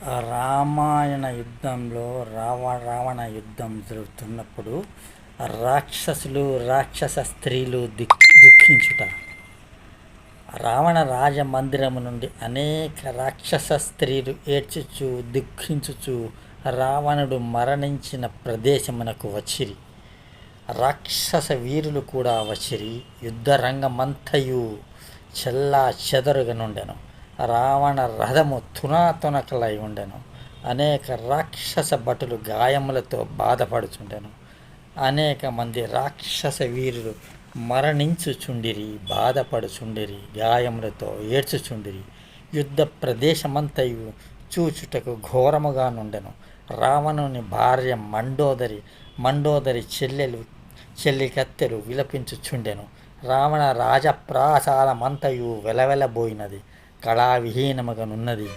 రామాయణ యుద్ధంలో రావణ యుద్ధం జరుగుతున్నప్పుడు రాక్షసులు రాక్షస స్త్రీలు దుఃఖించుట. రావణ రాజమందిరము నుండి అనేక రాక్షస స్త్రీలు ఏడ్చుచు దుఃఖించుచు రావణుడు మరణించిన ప్రదేశమునకు వచ్చిరి. రాక్షస వీరులు కూడా వచ్చిరి. యుద్ధరంగమంతయు చెల్లా చెదరుగా నుండెను. రావణ రథము తునాతునకలై ఉండెను. అనేక రాక్షస భటులు గాయములతో బాధపడుచుండెను. అనేక మంది రాక్షస వీరులు మరణించుచుండిరి, బాధపడుచుండిరి, గాయములతో ఏడ్చుచుండిరి. యుద్ధ ప్రదేశమంతయు చూచుటకు ఘోరముగా నుండెను. రావణుని భార్య మండోదరి చెల్లి కత్తెలు విలపించుచుండెను. రావణ రాజప్రాసాదమంతయు వెలవెలబోయినది, కళావిహీనముగా నున్నది.